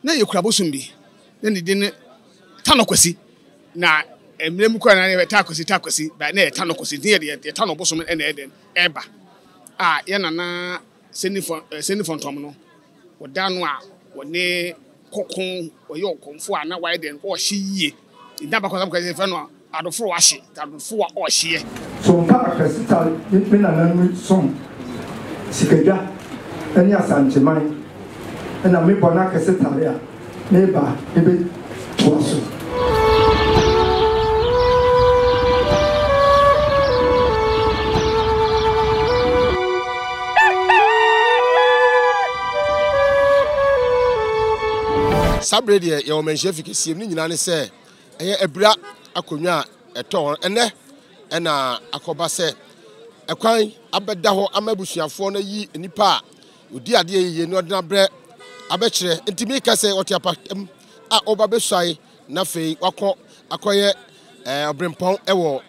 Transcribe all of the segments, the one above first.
na ye kura bosumbi na ne din tanokwasi na emrem kwa na takwasi ba na tanokwasi din ye tanobosum na eden eba ye nana senifon tom no woda no a wone kokon oye okonfo a na widen o hye nda ba kwasam kwase fa no adofo wa hye adofo wa o hye so nka Kessetare me na nan som sikadwa ani asanteman na me Bona Kessetare a me ba ebe toaso Sabredi ye o menhye fikisi ni nyina ne se eye ebra akonwa eto ene na akoba se ekwan abeda ho amabusuafo na yi nipa odi ade ye no odina bre abekire ntimi ka se otiapa a oba besai na fei wakọ akoye obrempon ewo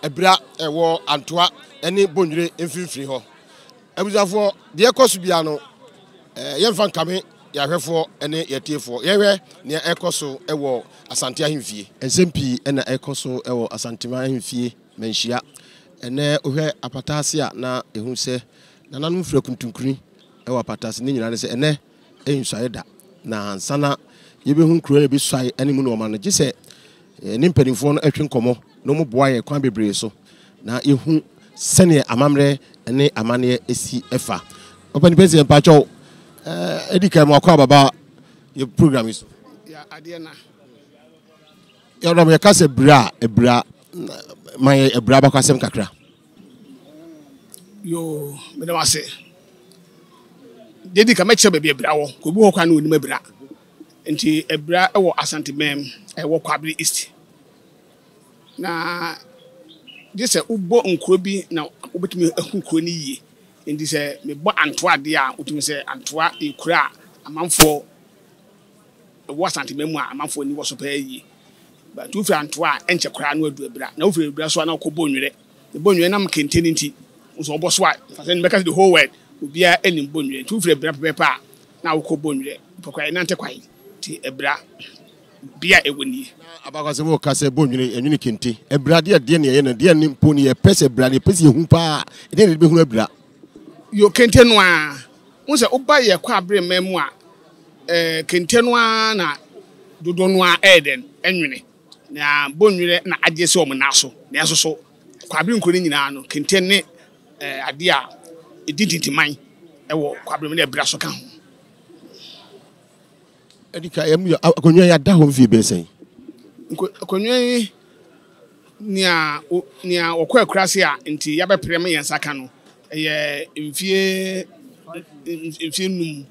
ebra ewo antoa ene bonwire emfimfiri ho abusuafo de ekosu bia no yemfa nkame ya hwefo ene yetiefo yewe ne ekoso ewo asante ahemfie enzempi ena ekoso ewo asante ahemfie menhia ene ohwe apatase a na ehu se nananum fira kuntunkuri ewo apatase ne nyina ne se ene ensuaida na ansana yebehu kuro be suai ene mu no ma no gise ne mpanimfo no atwe nkomo no mu boa ye kwan bebre so na ehu sene amamre ene amane esi efa opani president pacho edika mo akwa baba your program is ya adena ya ro me ka se ebra my ebra ba kwasem kakra yo me dem ase dedika me che be ebra wo ko bu ho kwa na onim ebra nti ebra ewo asante mem ewo kwabri east na dise ubo nkuro bi na obetumi ahukuro ni yie ndi se me bo antoa de a utumi se antoa ekura amanfo wo asante memu a amanfo ni wo so pa yi ba tu fi antoa enche kura no adu ebra na ofre ebra so na ko bonwere e bonwere na mkenteni nti so obo so a fa se make the whole world obia enim bonwere tu fi ebra pepa na wo ko bonwere pokwa na nte kwai ti ebra bia ewoni abakwase wo ka se bonwere enwini kenti ebra de ne ye na de ne mponi ye pese ebra ne pese hu pa de ne be hu ebra yo kente no a unse oba ye kwa abre memu a kente no a na dodo no a eden enwene na bonwere na agye se omo naso na so kwa abre nkoni nyina no kente ne ade a ediditiman ewo kwa abre me na ebra so ka ho edika yemu akonwa ya da ho mfie be sen akonwa nia okwa akurase a nti ya bepre me yensa ka no ye mfie num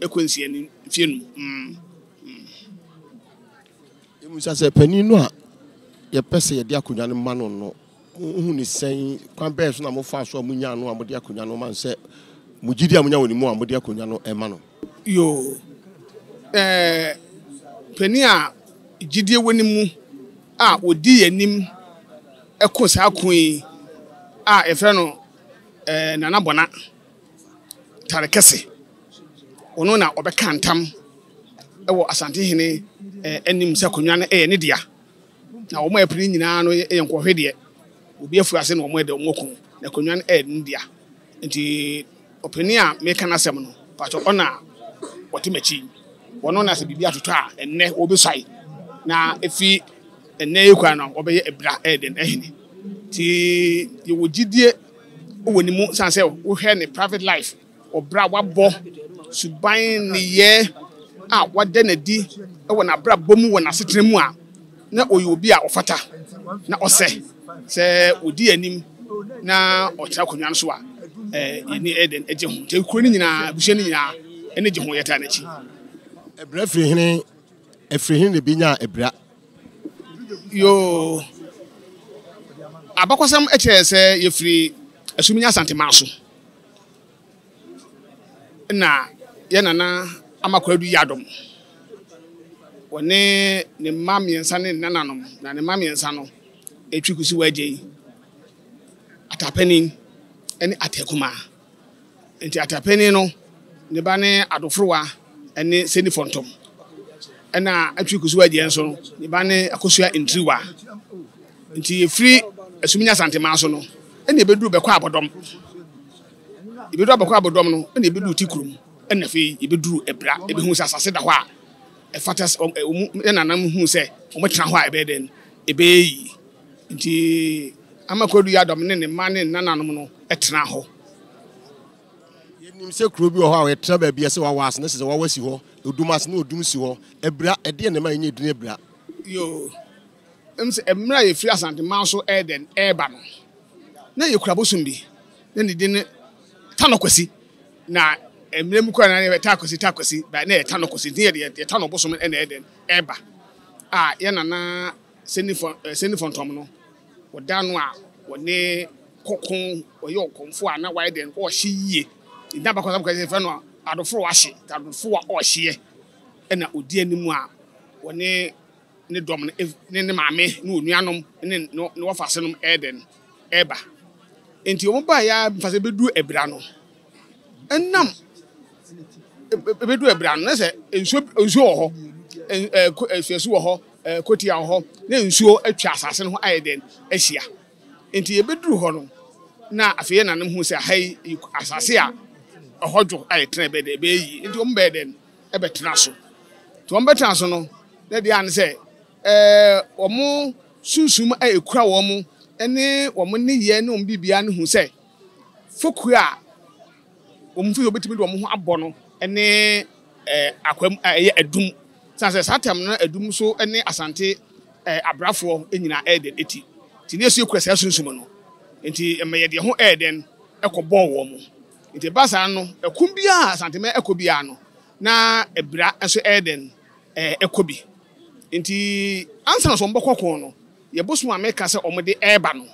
ekwensie ni mfie num emusa se pani no a ye pese ye de akonwa no ma no hu ni sen kwan be so na mo fa so amunya no amode akonwa no man se mugidi amunya woni mu amode akonwa no e ma no yo pani a gidie woni mu a odi yanim ekosa kun a efre no nana Bona tarekese ono na obeka ntam ewo asante hene enim se konwa na ne dia na wo ma apiri nyina no yenkohwe de obi afu ase na wo ma de omokun na konwa na ne dia nti openi a meka na sem no pacho ona wotimachi wono na se bibia toto a enne obesai na efi enne yekwa no obeye ebra eden ehene ti yewo gidie woni mu sanse wo hwe ne private life obra wabo suban ne ye a wade na di ewo na bra bomu wo na setre mu a na oyo obi a ofata na ose se odi anim na otra konwan so a yeni eden eje ho te kuro ni nyina buhye ni nyina ene je ho yeta na chi ebra efrihene ne binya ebra yo abakwasam eche se yefri asuminya asante maso na ye nana amakwadu yadom wone ne mamiensa ne nananom na ne mamiensa no etwikusi waje atapeni ene atekuma enti atapeni no ne ba ne adofrowa ene seni fontom ɛna atwi kusuwa die nso no ne ba ne akosua ntriwa nti efiri asuminya santema so no ɛna ebeduru bɛkɔ abodom no ɛna ebeduru tikurum ɛna fe ebeduru ebra ebehu sasase da hɔ a ɛfata ɛna nam hu sɛ ɔmɛtena hɔ a ɛbɛden ɛbɛyi nti amakodu ya dom ne ma ne nananom no ɛtena hɔ yenim sɛ kuro bi wɔ hɔ a ɛtena baabi ɛsɛ wawas ne sɛ wawasi hɔ odumas ne odum si hɔ ebra ɛde ne ma nyɛ dune ebra yo sɛ emra ye free asante man so ɛden ɛba no na ye kura bosum bi na ne din tanokwasi na emre mu kwa na ye takwasi ba na ye tanokwasi din ye tanobosum na ɛden ɛba a ye nana senifon tom no woda no a wone kokon oye okomfo a na why den o hye yie nda ba kwasa kwasa fe no adofo wa hye adofo wa o hye na odi animu a wone ne dom ne maame ne onuanom ne wo fasenom eden eba enti o ba ya fase bedu ebra no enam bedu ebra no se ensuo wo ho ensuo wo ho kotia wo ho na ensuo atwa asase no ho ayeden ahia enti ebeduru ho no na afeye nanem hu se hai asase a ohodwo ayetena bede beyi enti o mbeden ebetena so to o mbetena so no na dia ne se omo susum ekura wo mo ene wo mo ne ye ne ombibia ne hu se foku a omfu obetimi do mo ho abọ no ene akwam eye adum sanse satam na adum so ene asante abrafo enyina eden eti ti ne so ekura sa susum no enti emeye de ho eden ekobọ wo mo enti basa no ekum bia asante me ekobia no na ebra enso eden ekobi enti ansa so mbokokon no ye bosu ameka se omode eba no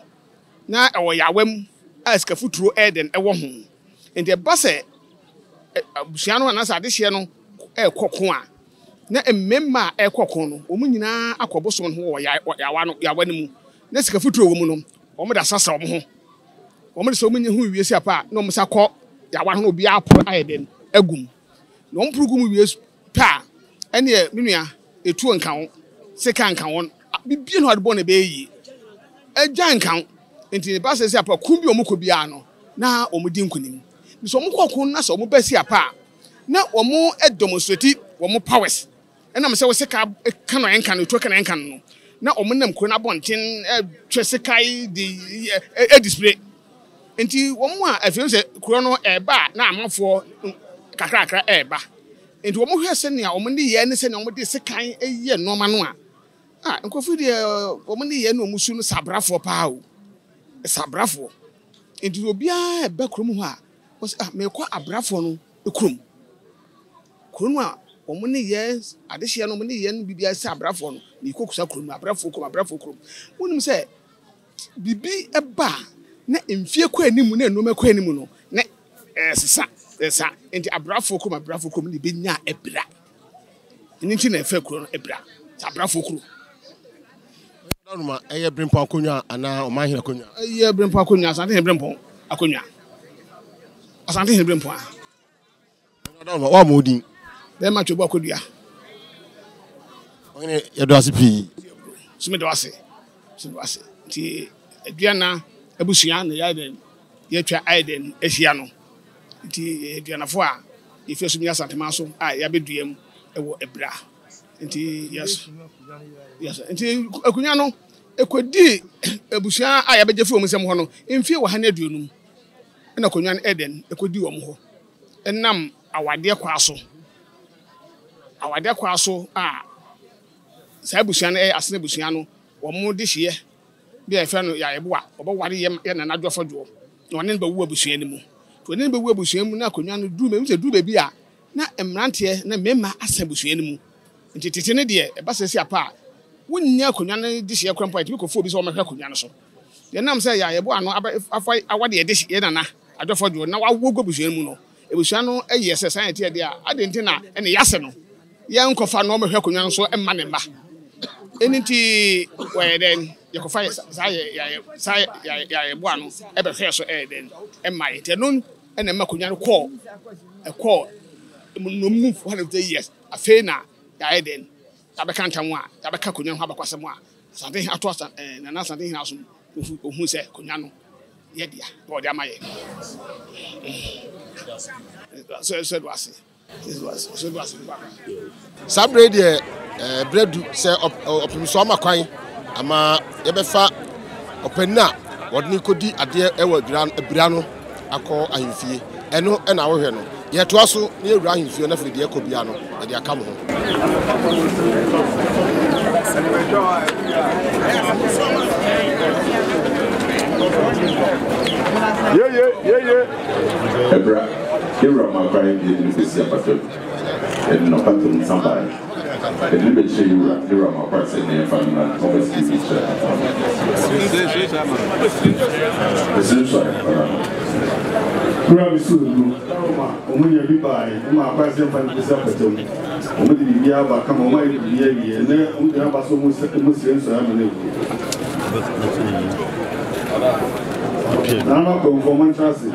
na ewo yawam aska futuro eden ewo ho enti basa abusia no na sa de hye no ekokon a na emmemma ekokon no omu nyina akoboso no ho yawa no mu na sika futuro wo mu no omoda sasa omo ho omoda so omunye hu wiesi apa na omusa kọ yawa no obi apro ayeden agum na ompurugum wiesi pa ene menua etu nkan seka nkan won bibie no adbo na beyi agya nkan enti ba se apa kumbi omuko bia no na omudi nkunim ni so omukokun na so omubasi apa na omu demonstrate omu powers ena me se seka kanu enkan etu kan enkan no na omunam kro na bonten twesekai di display enti omu a afien se kro no eba na amafo kakrakra eba enti omu hwese ne a omu ne ye ne se ne omu de sekan eye noma no a nkofu de omu ne ye no omu su no sabrafo pa o sabrafo enti obia eba krom ho a me kwa abrafo no ekrom krom a omu ne ye adehye no omu ne ye no bibia sabrafo no ni kokusa krom abrafo krom wonim se bibi eba na emfie kwa animu na enoma kwa animu no na sesa enti abrafo krom ni benya ebra nti na efe kro no ebra abrafo kro Danuma eye brempo akonwa ana o mahina akonwa eye brempo akonwa asante he brempo akonwa asante he brempo a Danuma wa modin be ma twobo akodua onye yedo asipi sumi do ase ti aduana abusua na yaden yetwa aiden ehia no ti aduanafo a ife sumi asante ma so a yabeduam ewo ebra nti yes nti akunya no ekodi abusua a yabejefu omusem ho no emfie wa ha na aduonum na akunya no eden ekodi wo mo ho enam awade kwa so a sa abusua no asene abusua no wo mo de hye bi efe no ya yebo a obaware ye na nadwofo dwo na one ba wu abusua ni mu to one ba wu abusua mu na akunya no du me se du ba bi a na emrante na mema asa abusua ni mu nti tete ne de e ba sesi apa wonnya akunya no de hye krampo ati ko fo bi so o mehwe akunya no so ye nam se ya yebo ano afa awade de hye na adwofo dwo na wawo abusua mu no abusua no eye se san ati de a adenti na ene yase no ye nkofa no mehwe akunya no so emma ne mba eniti weden yakofa ya yebo ano ebe hwe so eden emma ite no ene emma akunya no ko no move 100 years afena ya eden abeka ntamu a abeka konya ho abakwasem a something ato na something house ohu se konya no ye dia bo dia maye so do ase sabre de bredu se opimiso amakwan ama ye befa openna wodni kodi ade ewa abira no akọ ahimfie eno na wohwe no ye to aso ne ewura ahimfie na fide ekobia no e de aka mo ho Ebra, here my crying in this year, but and no pattern somebody. A little bit here my parts in the family, obviously. This is Grab soon, when you buy, my present family is up at them. Only the Yaba come away with the year, and then we have so much Muslims. Nano come for Manchester.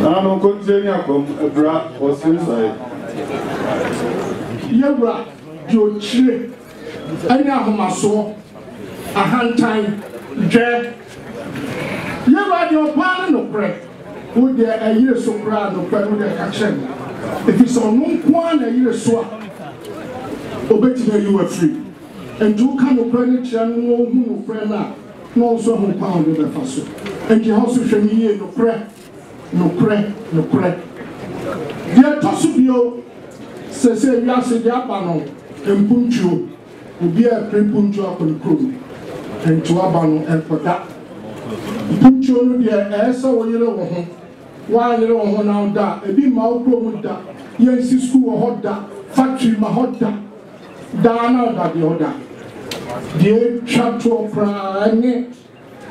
Nano continue come a bra or suicide. Yabra, your tree. I know my soul. A hand time, Jack. Yabra, your partner no pray. Would there a year so proud of pray with a catching? If it's on one a year so, obey you are free. And do kind of credit and no friend now. No so who pound in the faso. And you also show me no prayer. Dear Tossubio says, yes, the Abano and Puncho will be a pre-puncho up on the crew and to Abano and for that. Puncho will be a ass or yellow home. Why little one out that a bit more with that. Yes, school or hot that factory, my hot that. Dana that the other. Dear chapter prime,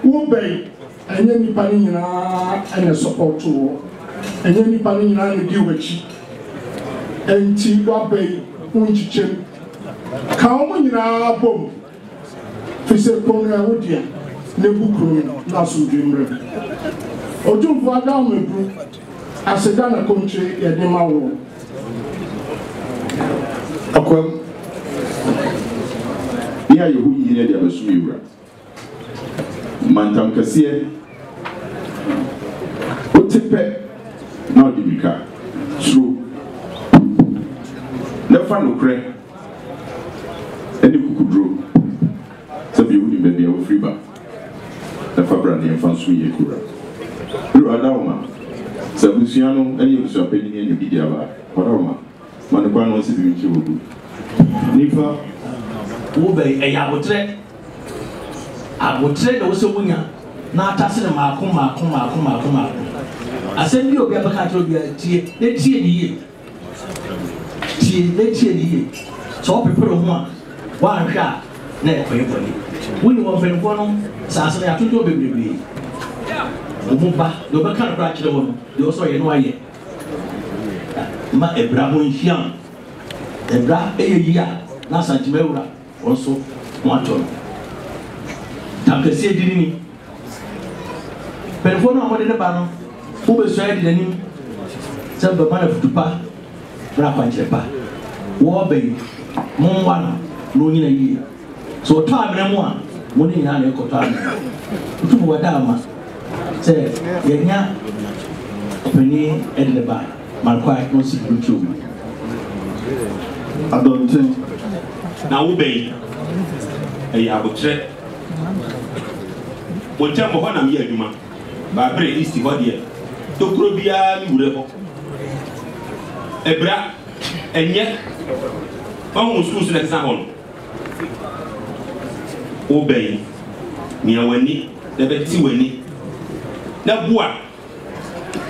obey, and any panina and a support to, and any panina and deal with you. And Tiwabe, Unchim, come in our boom. Fisher Wodia, Nebuchadnezzar, Nasu Dreamer. Otumfuo down me bro, as a Ghana country, Yadema war. Here you hear the Abasumira. Mantam Cassia. Otepe, now the Bika. True. Never no crack. Any who draw. Some you wouldn't be a free bar. The Fabrani and Fansui Kura. You are down, Sabusiano, and you shall pay in the media. Whatever. Manapan was in you. Nifa. Obey a yabotre. I would trade also winner. Not touching a macuma. I send you a Gabacatro, let's hear the year. Let's hear the year. So people of one shot, never for anybody. When you want to go, Sassy, I told you, baby. Mumba, the Bacan Cratch, you also know yet. Ma Abrahene young. Ebra a year, Nasa Jimera. Also, one ton. Tampesi didn't. Perform on the banner. Who was ready than him? Some the man of Tupa, Rapanchepa, War Bay, Monwana, no in a year. So, time and one, winning an echo time. To Wadama said, Yenya, Penny, and the bar, my quiet, no secret to I don't think. Now obey a yabotre. One time of 1 year, you man. By very easy body. To Crobia, Murebo. A bra, and yet, almost schools in example. Obey me a wenny, the Betty Wenny. Now, boy,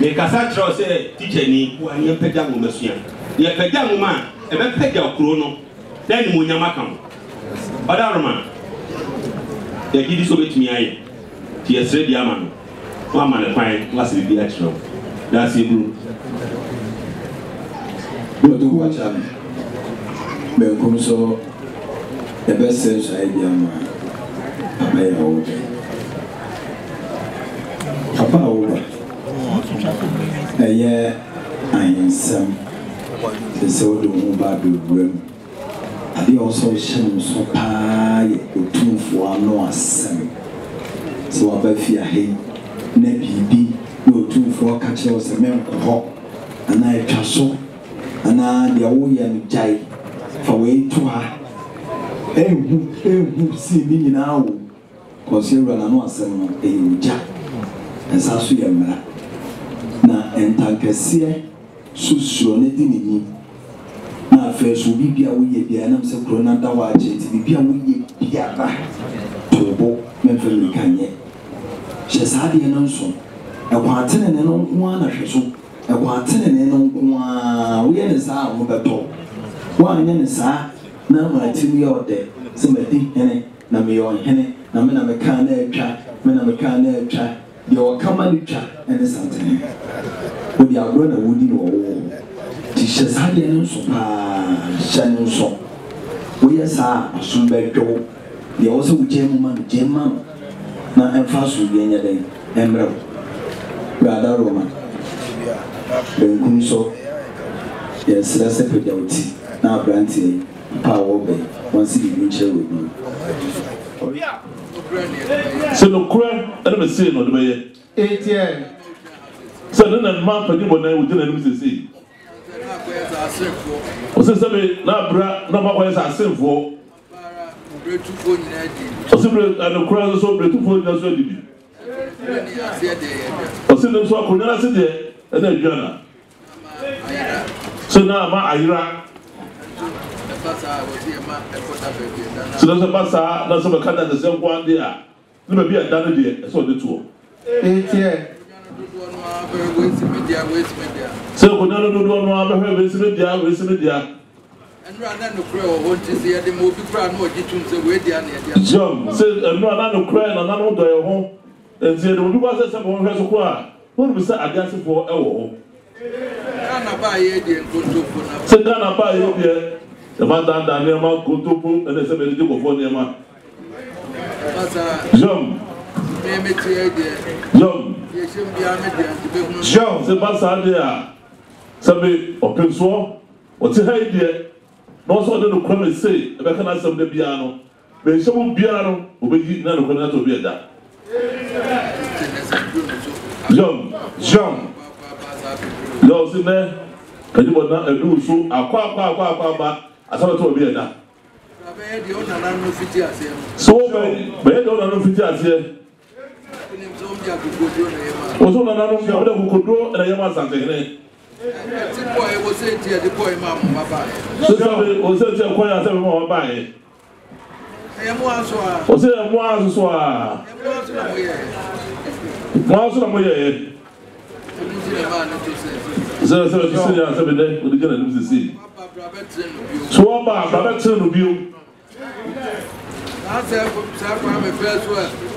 make a satchel say, teacher, who are near Pedam, Monsieur. The Pedam man, a man Pedam chrono. Then Munyamakam. But Arman, they did so with me. He has said, Yaman. 1 man fine, last will be extra. That's it, blue. But do watch out. Become so the best sense idea, man. Appiah over. Papa over. A year, I am some. The soul of Mumbai will bring. ade also hyɛn so paa yɛ Otumfuo ano asɛm so waba fi ahe na bibi na Otumfuo ka kyerɛ sɛ menkɔ hɔ ana atwa so ana deɛ woyɛ no gyae fa wei to ha ehu si ni nyinaa wo kɔsi ewura na no asɛm no ɛyɛ ogya ɛsa so yɛ mmara na ntankɛseɛ susuo ne di n'ani na afei so bibia woyɛ bia nam sɛ kuro na da wɔ akyɛ nti bibia woyɛ biara tobo mɛmfa mirika nyɛ hyɛ saa deɛ no nso ɛkɔ atene ne no nko ara na hwɛ so ɛkɔ atene ne no nko ara woyɛ ne saa a wobɛtɔ woanyɛ ne saa na matim yɛ ɔdɛ sɛ madi hene na meyɛ ɔhene na me na mekaa na atwa me na mekaa na atwa deɛ ɔkama no twa ɛne santene wode agorɔ na wodi no wɔwɔ nti hyɛ saa deɛ no nso paa hyɛ no nso woyɛ saa asom bɛdwow deɛ wɔ sɛ wogya mu ma no gya ma no na ɛmfa so deɛ nyɛ dɛn ɛmmerɛ wo brada Roma benkum so yɛsrɛ sɛ pagya wo ti na aberanteɛ pa wɔ bɛn wɔnsi biribi nkyerɛ wɔ bi sɛ nokora ɛne mɛsee no ɔde bɛyɛ ATM sɛ ne na mma mpani bɔ nan wogyina anim sesei ɔsɛ sɛ na abra na makɔyɛ sɛ asemfoɔ ɔsɛ nokora so berɛtufoɔ nyina so adi bi ɔsɛ ne nso akonnwa no ase deɛ ɛna aduana sɛ na ama ayera so na sɛ ba saa na sɛ bɛka da sɛ nko ade a ne baabi a da no deɛ ɛsɛ ɔde toɔ sɛ akonnwa no dodoɔ no abɛhwɛ wɛsi media jom sɛ ɛnura na nokora na nano dɔ yɛ ho nti yɛde obi ba sɛ sɛ bɛhwɛ so ko a wɔn bi sɛ ade asefoɔ ɛwɔ hɔ sɛ Ghana ba yɛ deɛ ɛma danda nneɛma kontopo ɛna sɛ bɛde gye kɔfoɔ nneɛma jom sɛ ba saa deɛ a sɛ be ɔpensoɔ ɔte ha yi deɛ na ɔsɛ ɔde nokora me sei ɛbɛka no asɛm da biara no bɛnhyɛ mu biara no ɔbɛyi na nokora no atɔ bi ɛda John sɛ nɛ kadibɔ na ɛduu so akɔ aba asɛbɛtɔ ɔbi ɛda so bɛyɛ deɛ ɔnana no fiti aseɛ ɔsɛ ɔnana no ɔde kokoduro ɛna yɛma asantehene ɔsɛ tiɛ kwan a sɛ bɛma wɔbaeɛ ɔsɛ ɛmoa so a moa so na moyɛɛ sɛ sɛbɛtosɛnea sɛ bɛdɛ wode gyina anim sesei so wɔba bra bɛtere no bio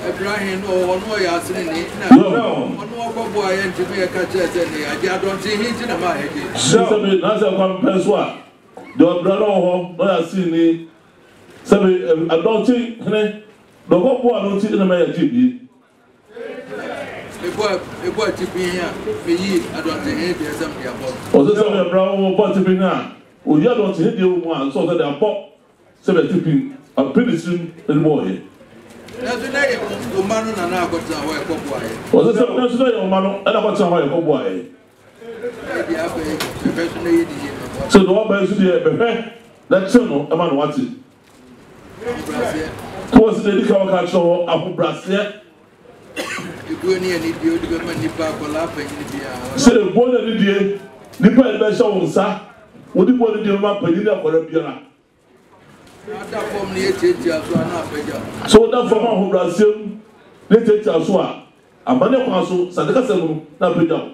Abirahene or no Yasini, no one yet to be a catcher and I don't see him in my head. So, Nasa Compenswa, your brother, no, I see me. So, I don't think, the Gopo, I don't see in the Maya TV. A boy to be here, I don't think there's something about. Or the brown boy to be now. Oh, you don't see the one, so that they are pop 70 a pretty soon and more. Was it national man and about some way for boy? So the one by the that channel about what's it? Was the Nicole Catcho of Brassier? Say the boy of the day, the pen by show, sir. What do you want to do about Pedina for a piano? So that from our Brazil, they take us one. A money council, Sadaka na Pedal.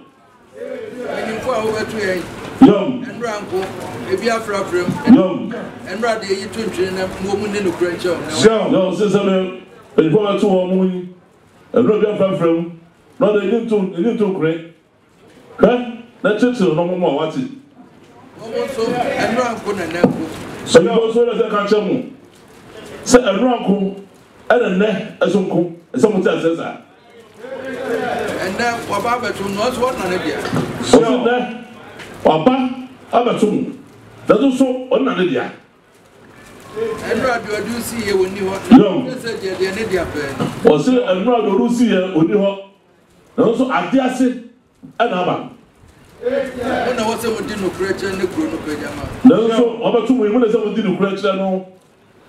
Young and Ranko, a Biafra from young and rather you train a woman in the French. No, Sister, but you want to a woman, a Biafra from not a little great. That's it, no more what's it. And Ranko and so you also as a catcher. Say a ranko and a neck as uncle, as someone says that. And then Wababa to not what none of you. So there, Wabba, Abatum, that also on Nadia. do see you when you want. No, or say, and not do see you when you want. Also, I dare say, another. When I was able to do creature and the grown pajama. No, so over 2 women as I would do creature. No,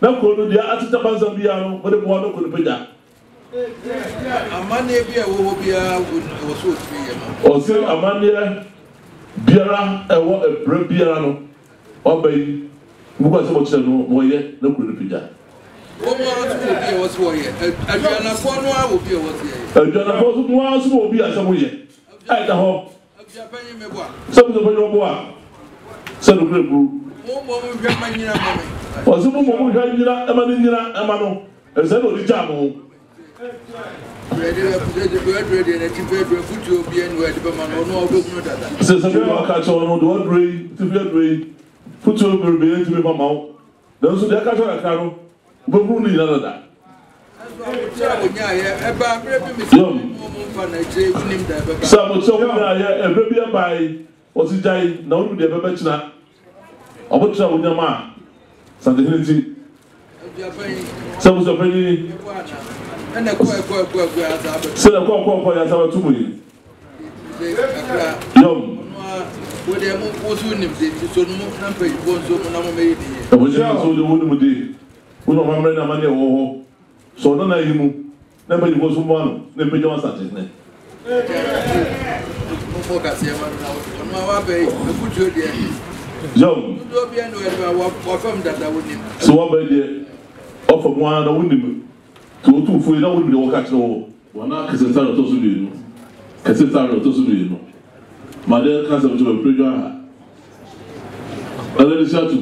now go to the Atita Zambiano, but the one could be that. A man will be also 3 years. Or say, a man Biara, a bread piano, or baby, who was much more yet, no good picture. What was for you? A Jana Fonwa will be what here. A Jana Fonwa will be as some way. At the home. Some of the boy. Some of the group. Or some woman who had Emanina, Amano, and said, "Oh, the jam." Says some people catch on the one way, to be a way, put your baby to be my mouth. Those who catch on a canoe, but who need another. Some of the baby by was it died now with the Babachina. I would travel with your man. Something some of the penny. And a quack, said a quack, as our 2 million. Young. Would they move also name so number you want so maybe. I was also the woman with the who don't remember money or so don't I you never you was one, never you want something. Focus here, on my way, put you there. Young, don't be anywhere from that I wouldn't. So what by the offer one, I wouldn't to Otumfuo na won de wo catch no wana Kessetare to so do Kessetare to so do no mother cancer to pressure ha ale shatu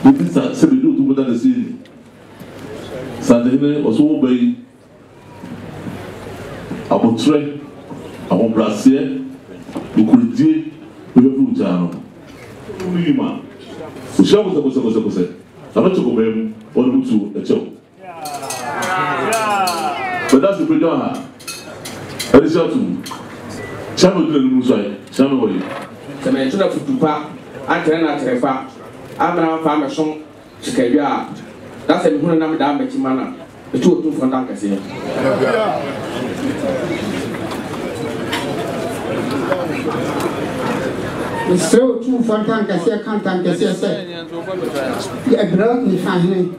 bi sa se be do to boda de si Sandene oso wo bai abotre abon brasier bukurdi we be ujano mima o shawo se abacho ko bem onu tu echo. But that's the predator. That is how to channel the Musai, channel way. The mention of Tupa, I cannot refer. I'm a farmer song, Chicabia. That's a good number down Betimana. The 2 from Duncan. We saw 2 from Duncan, can't Abirahene family.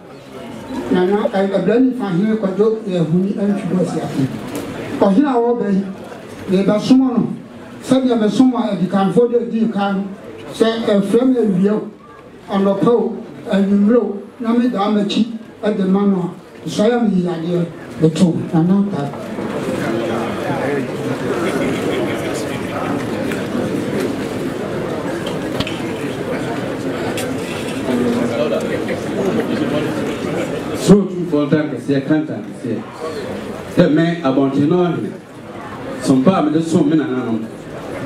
Now, I blame for him because who and was happy. Or here I obey. They are someone. Suddenly, I'm someone you can afford it. You can say a family view on the pole and you know, Nami Damachi at the manor. So I am the idea, the 2, and not that. So for that, say can't say. That man about you know. Some part of the sum in an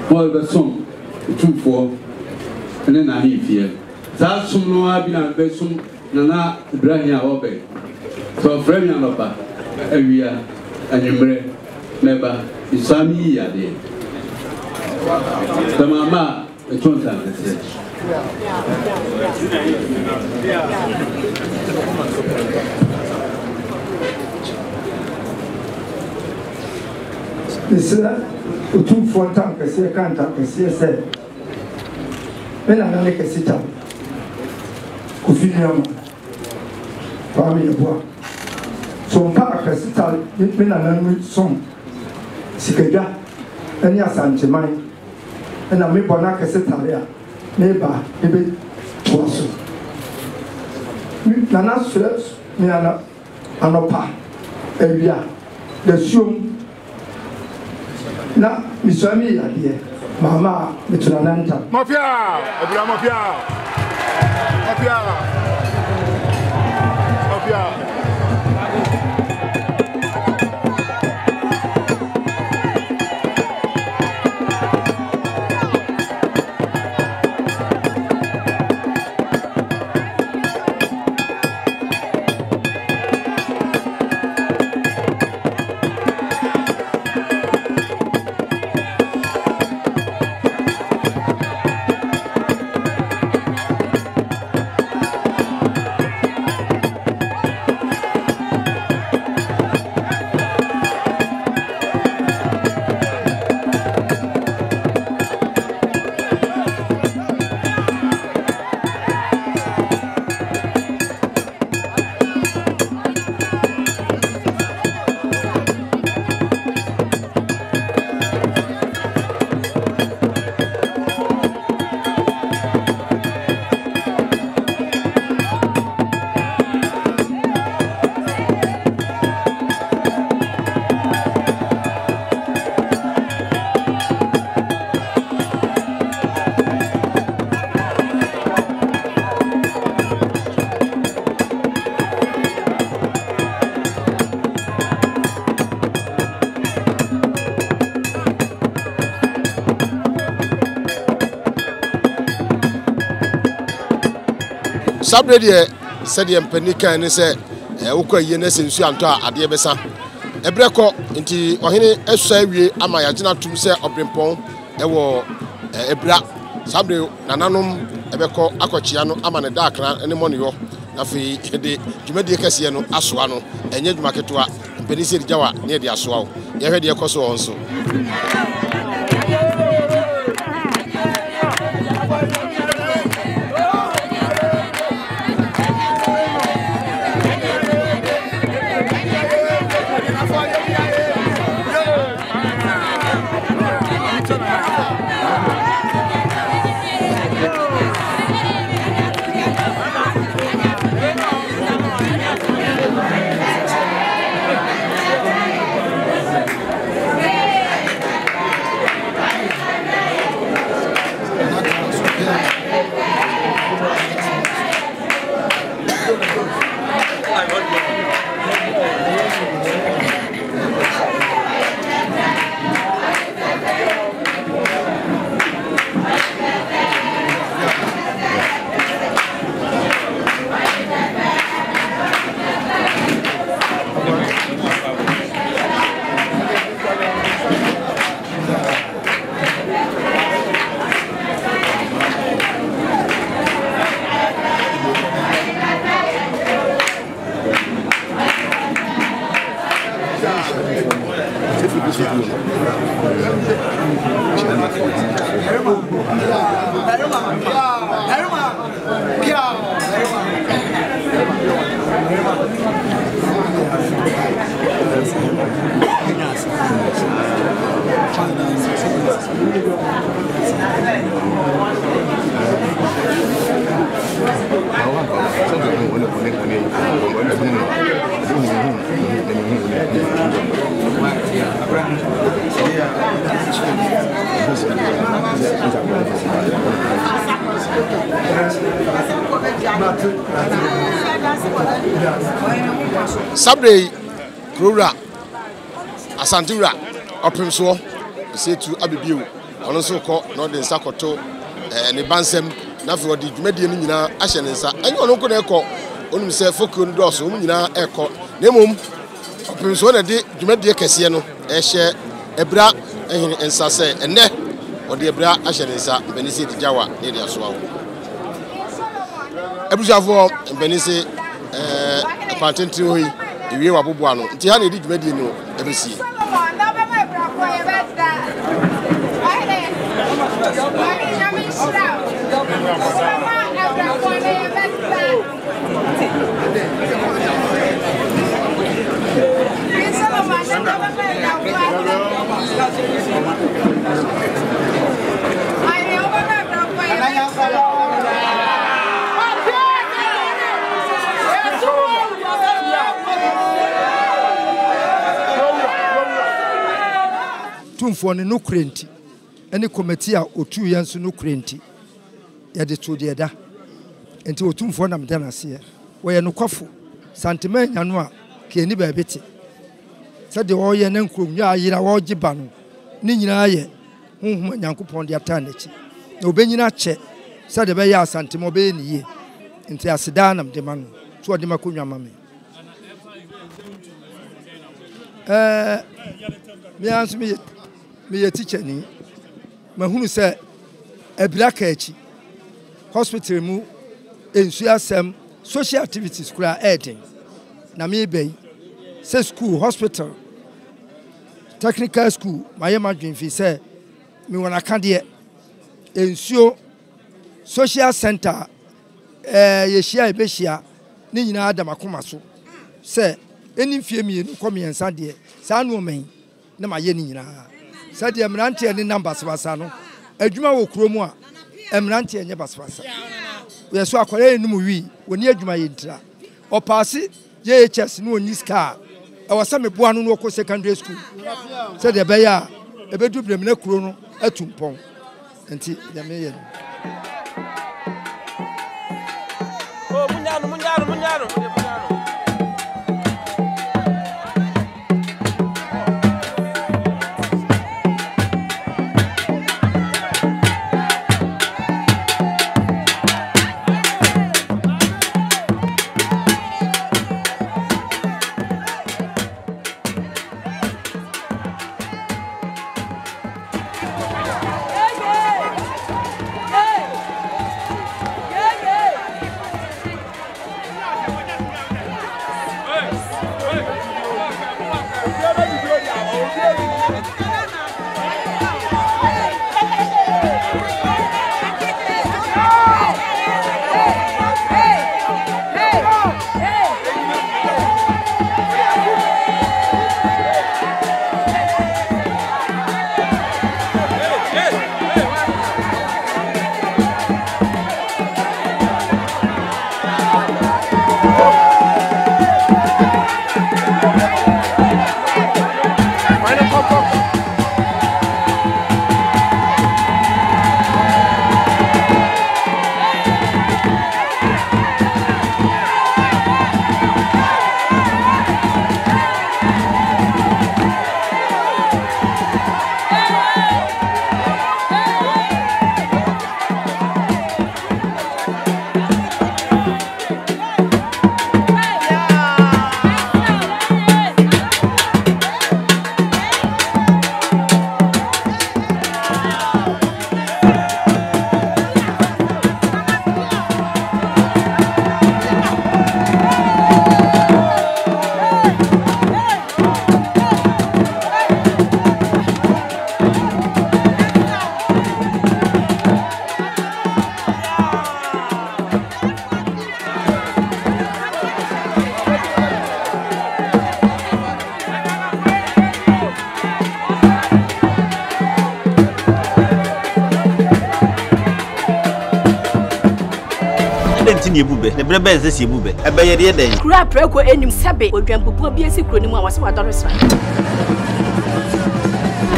all the sum 2-4 and then I leave here. That's some no I been a besum Nana Abirahene obey. So frame your lopa area and you member is some year there. The mama, the 20 Mr. Otumfuo Kessetare can't say, when I make a sit up, Kufinium, family boy. So, Park Kessetare, when I learn song, Sikaja, and yes, I'm Jemai, and I make Bona Kessetare, neighbor, maybe twice. Nana's flips, Miana, Anopa, area, the shoe. Na miswami ya die mama mitunananta mafia ebura mafia sabre de said the Penica and say, Uka Yenes and Suanta at the Ebesa. Ebreko into Ohine Esawi Amayajina to say Obrimpon, Ewo Ebra, Sabre, Nananum, Ebeko, Akochiano, Amane Dakra, and Monio, Nafi, the Jumedia Cassiano, Aswano, and Yed Marketua, and Penisi Jawa near the Aswao. You heard the Acoso also. Sabre Krura Asantura Otumfuo say to Abibiu also call Northern Sakoto and the Bansem Nafi di dwumadi ni nyina ahye ne nsa enyo no ko na ekọ onum se foku no do so um nyina ekọ nemum Otumfuo na de dwumadi kese no ehye ebra ehine nsa se enne odi ebra ahye ne nsa benisi di jawa ne dia so awo ebujafo benisi kwantenti hoyi iwie wabobo ano nti ha na di dwumadi no ebesi Otumfuo ne no krenti ene committee a otu yenso no krenti ya de to de da enti Otumfuo na meda na se wo ye no kwafo santema nya no a ke ni ba beti se de wo ye na nkrom nya ayira wo giba no ni nyina ye honhom Nyankopon de ata na chi na obenyina che se de be ya santema obe ni ye enti aseda na mde ma no so de makonwa ma me me anso me ye teacher ni mahunu se Abirahene hospital mu Enstools social activities kura aiding na me be se school hospital technical school my imagine fi say me wona kan de Enstools social center ye shia e be shia ni nyina adam akoma so se eni fie mi no kom yensa de sa no men na ma ye ni nyina sa de emrante ni numbers basa no adwuma wo kromu a emrante enye basbasa we so akware enum wi woni adwuma ye ntira o pass JHS no oni ska e wasa me boa no ko secondary school se de be ya e be du brem na kuro no atumpon enti ya me ye oh munyano ne bube ne brebe nse sie bube ebe ye de den kura preko enim sebe odwampopo bi esi kuro ni mu a wase wadore sra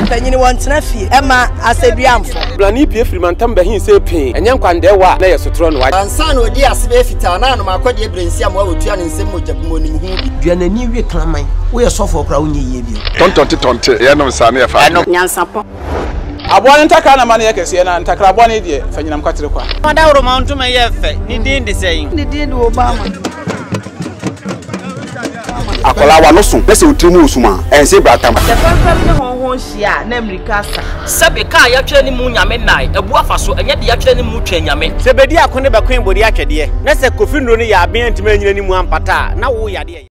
Panyini wantena fie ema aseduamfo blani pie frimantam bahin se pin enye nkwande wa na yesotro no wa ansa na odi asebe fita na no makodi ebrensia mo awotua ne nsem mojabmo nim hu bi duanani wie klaman wo ye sofo okra wo nye yie bi tontonte ye no nsa na ye fa Nyansapo abone ntaka na mane yakese na ntakra abone de fanyinam kwatere kwa mada woro ma ntoma ye fe ni din de sei ni din de Obama akola wa no so pese otrimu osuma ense bratam the problem ne honhon hia na America sa sebe ka ya twa ni mu nyame nai ebu afa so enye de ya twa ni mu twa nyame sebedi akone bakwen bodi atwede na se kofi nro ni ya aben ntime nyina ni mu ampata na wo yade